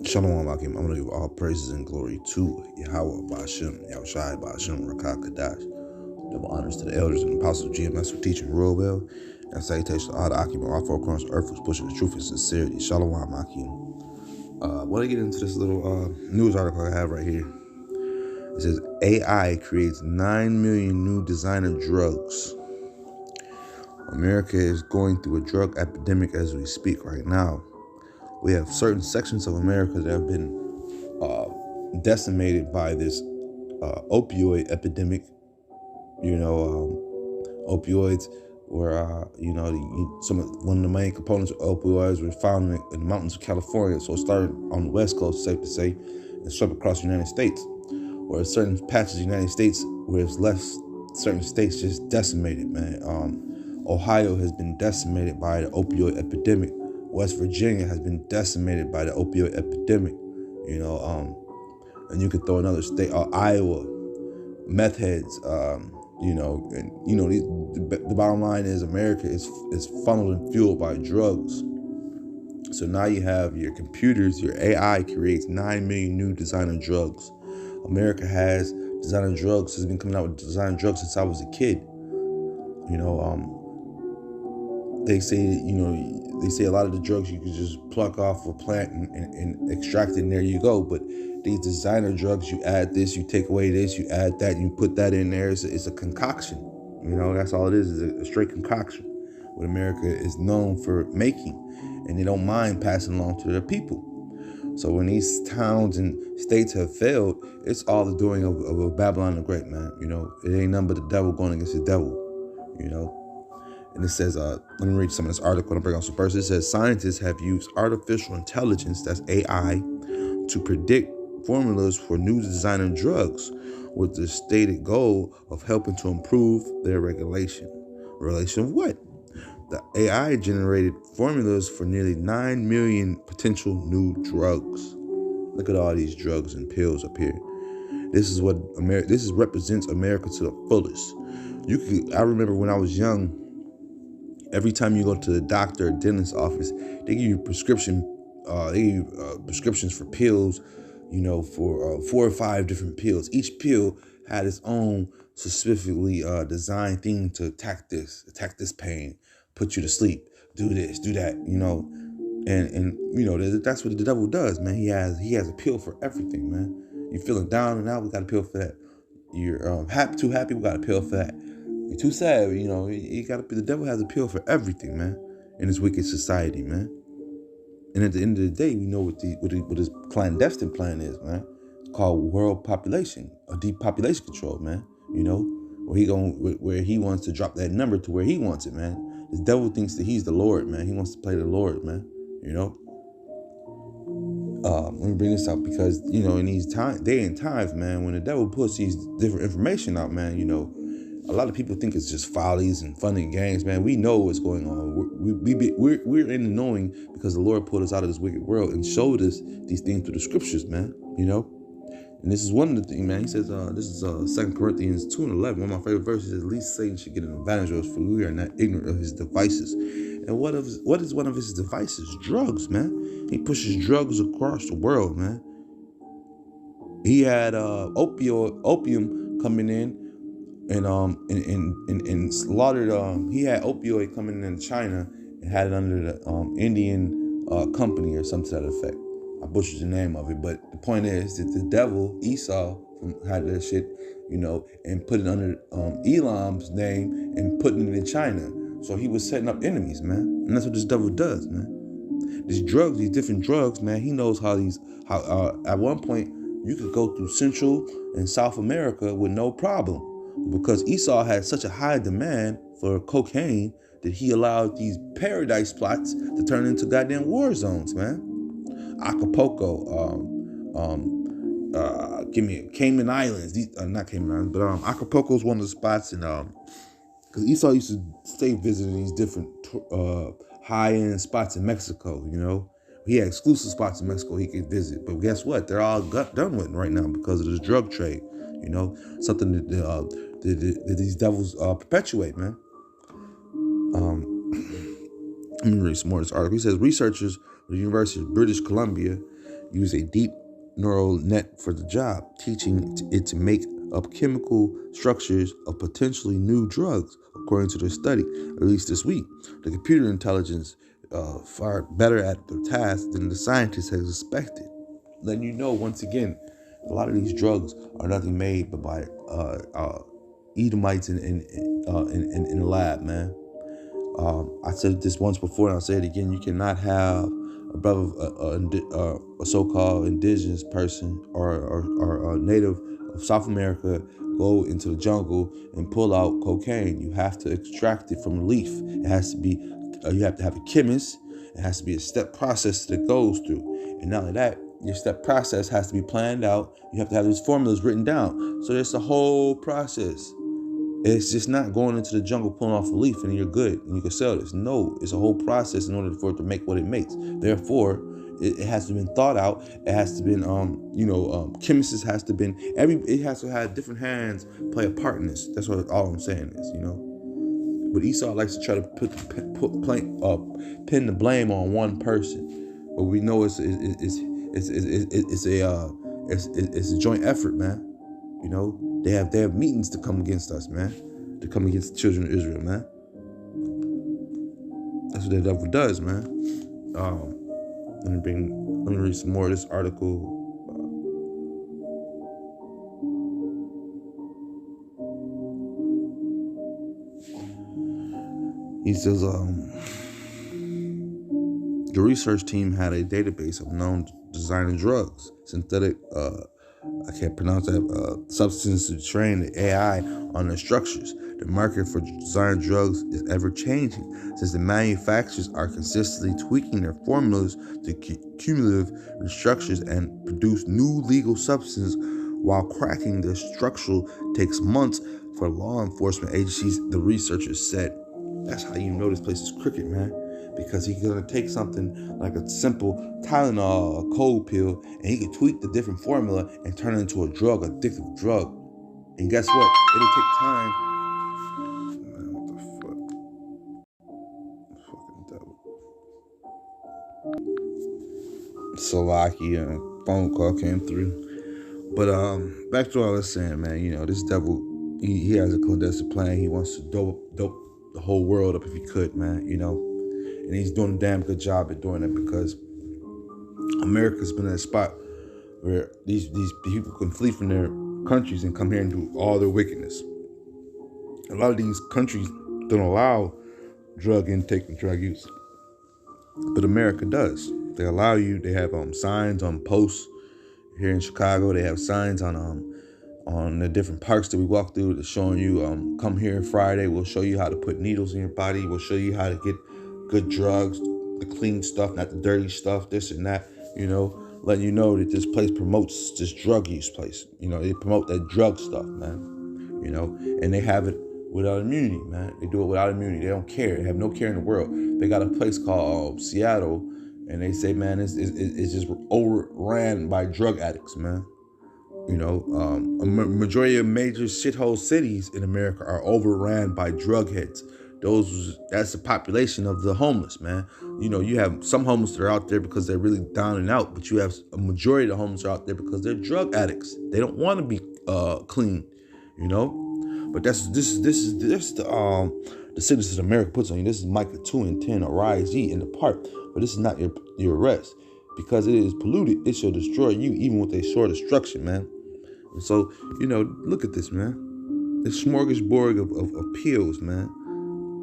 Shalom Akim. I'm going to give all praises and glory to Yahweh Ba'ashem, Yahushai Ba'ashem, Rakah Kadash. Double honors to the elders and apostles of GMS for teaching real well. And salutations to all the Akim and all four corners of earth who's pushing the truth and sincerity. Shalom Akim. I want to get into this little news article I have right here. It says AI creates 9 million new designer drugs. America is going through a drug epidemic as we speak right now. We have certain sections of America that have been decimated by this opioid epidemic. Opioids were, one of the main components of opioids were found in the mountains of California. So it started on the West Coast, safe to say, and swept across the United States. Where certain patches of the United States where it's left certain states just decimated, man. Ohio has been decimated by the opioid epidemic. West Virginia has been decimated by the opioid epidemic, and you could throw another state, Iowa, meth heads, the bottom line is America is funneled and fueled by drugs. So now you have your computers, your AI creates 9 million new designer drugs. America has designer drugs, has been coming out with designer drugs since I was a kid. They say a lot of the drugs you can just pluck off a plant and extract it, and there you go. But these designer drugs, you add this, you take away this, you add that, you put that in there. It's a concoction. That's all it is a straight concoction. What America is known for making, and they don't mind passing along to their people. So when these towns and states have failed, it's all the doing of a Babylon the Great, man. It ain't nothing but the devil going against the devil, And it says, let me read some of this article and bring on some verses. It says, scientists have used artificial intelligence, that's AI, to predict formulas for new designer drugs with the stated goal of helping to improve their regulation. Regulation of what? The AI generated formulas for nearly 9 million potential new drugs. Look at all these drugs and pills up here. This represents America to the fullest. I remember when I was young, every time you go to the doctor or dentist office, they give you prescriptions for pills, for 4 or 5 different pills. Each pill had its own specifically designed thing to attack this pain, put you to sleep, do this, do that, and that's what the devil does, man. He has a pill for everything, man. You're feeling down and out, we got a pill for that. You're too happy, we got a pill for that. You're too sad, the devil has a pill for everything, man, in this wicked society, man. And at the end of the day, we know what his clandestine plan is, man. It's called world population, or depopulation control, man. Where he wants to drop that number to where he wants it, man. The devil thinks that he's the Lord, man. He wants to play the Lord, man. Let me bring this up because, in these day and times, man, when the devil puts these different information out, man, a lot of people think it's just follies and fun and games, man. We know what's going on. We're in the knowing because the Lord pulled us out of this wicked world and showed us these things through the scriptures, man. And this is one of the things, man. He says, this is 2 Corinthians 2:11. One of my favorite verses is, at least Satan should get an advantage of us, for we are not ignorant of his devices. And what is one of his devices? Drugs, man. He pushes drugs across the world, man. He had opium coming in. And slaughtered. He had opioid coming in China and had it under the Indian company or something to that effect. I butchered the name of it, but the point is that the devil Esau had that shit, and put it under Elam's name and putting it in China. So he was setting up enemies, man, and that's what this devil does, man. These different drugs, man. He knows how at one point you could go through Central and South America with no problem. Because Esau had such a high demand for cocaine that he allowed these paradise plots to turn into goddamn war zones, man. Acapulco, Cayman Islands. Not Cayman Islands, but Acapulco is one of the spots, and because Esau used to stay visiting these different high-end spots in Mexico. He had exclusive spots in Mexico he could visit, but guess what? They're all done with right now because of this drug trade. Something that these devils perpetuate, man. Let me read some more of this article. He says researchers at the University of British Columbia use a deep neural net for the job, teaching it to make up chemical structures of potentially new drugs, according to the study released this week. The computer intelligence far better at the task than the scientists had expected. Letting you know, once again, a lot of these drugs are nothing made but by Edomites in the lab, man. I said this once before, and I'll say it again. You cannot have a brother, a so-called indigenous person or a native of South America go into the jungle and pull out cocaine. You have to extract it from the leaf. It has to be, you have to have a chemist. It has to be a step process that it goes through. And not only that, your step process has to be planned out. You have to have these formulas written down. So there's a whole process. It's just not going into the jungle, pulling off a leaf, and you're good, and you can sell this. No, it's a whole process in order for it to make what it makes. Therefore, it has to have been thought out. It has to been, chemists has to been, it has to have different hands play a part in this. That's what all I'm saying is, But Esau likes to try to pin the blame on one person, but we know it's a joint effort, man. They have meetings to come against us, man. To come against the children of Israel, man. That's what the devil does, man. Let me read some more of this article. He says, the research team had a database of known designer drugs, synthetic, I can't pronounce that, substances to train the AI on their structures. The market for designer drugs is ever changing, since the manufacturers are consistently tweaking their formulas to cumulative structures and produce new legal substances, while cracking the structural takes months for law enforcement agencies, the researchers said. That's how you know this place is crooked, man. Because he's going to take something like a simple Tylenol, a cold pill, and he can tweak the different formula and turn it into a drug, addictive drug. And guess what? It'll take time. Man, what the fuck? Fucking devil. Slovakia, phone call came through. But back to what I was saying, man. This devil, he has a clandestine plan. He wants to dope the whole world up if he could, man. And he's doing a damn good job at doing it, because America's been at a spot where these people can flee from their countries and come here and do all their wickedness. A lot of these countries don't allow drug intake and drug use, but America does. They allow you. They have signs on posts here in Chicago. They have signs on the different parks that we walk through that's showing you, come here Friday. We'll show you how to put needles in your body. We'll show you how to get good drugs, the clean stuff, not the dirty stuff, this and that, letting you know that this place promotes this drug use place. They promote that drug stuff, man, and they have it without immunity, man. They do it without immunity. They don't care. They have no care in the world. They got a place called Seattle, and they say, man, it's just overran by drug addicts, man. A majority of major shithole cities in America are overran by drug heads. That's the population of the homeless, man. You have some homeless that are out there because they're really down and out, but you have a majority of the homeless are out there because they're drug addicts. They don't want to be clean, But this is the Citizens of America puts on you. This is Micah 2:10, arise ye and depart. But this is not your rest, because it is polluted. It shall destroy you, even with a sure destruction, man. And so, look at this, man. This smorgasbord of pills, man.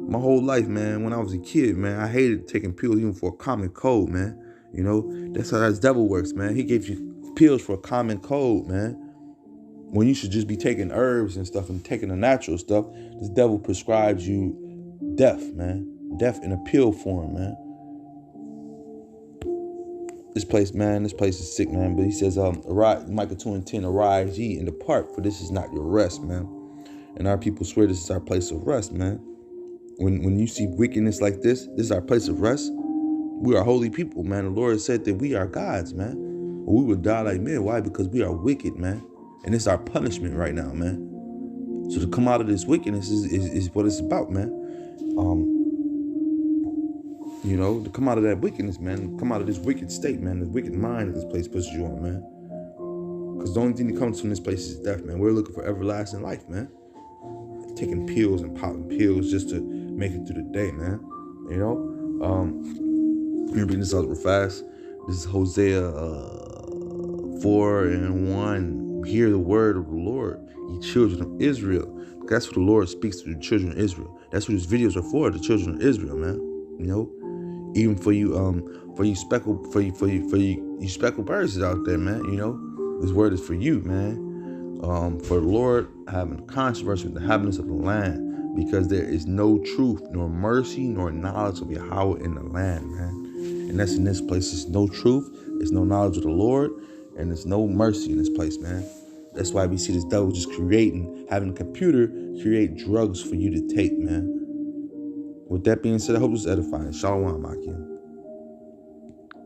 My whole life, man, when I was a kid, man, I hated taking pills even for a common cold, man. That's how that devil works, man. He gives you pills for a common cold, man. When you should just be taking herbs and stuff and taking the natural stuff, this devil prescribes you death, man. Death in a pill form, man. This place is sick, man. But he says, arise, Micah 2:10, arise ye and depart, for this is not your rest, man. And our people swear this is our place of rest, man. When you see wickedness like this is our place of rest. We are holy people, man. The Lord said that we are gods, man. We would die like men. Why? Because we are wicked, man. And it's our punishment right now, man. So to come out of this wickedness is what it's about, man. You know, to come out of that wickedness, man. Come out of this wicked state, man. The wicked mind that this place puts you on, man. Because the only thing that comes from this place is death, man. We're looking for everlasting life, man. Taking pills and popping pills just to make it through the day, man. You know? Let me read this out real fast. This is Hosea 4:1. Hear the word of the Lord, ye children of Israel. That's what the Lord speaks to the children of Israel. That's what his videos are for, the children of Israel, man. You know? Even for you speckled birds out there, man. You know, this word is for you, man. For the Lord having controversy with the inhabitants of the land, because there is no truth, nor mercy, nor knowledge of Yahweh in the land, man. And that's in this place. There's no truth, there's no knowledge of the Lord, and there's no mercy in this place, man. That's why we see this devil just having a computer create drugs for you to take, man. With that being said, I hope this is edifying. Shalom, Akim.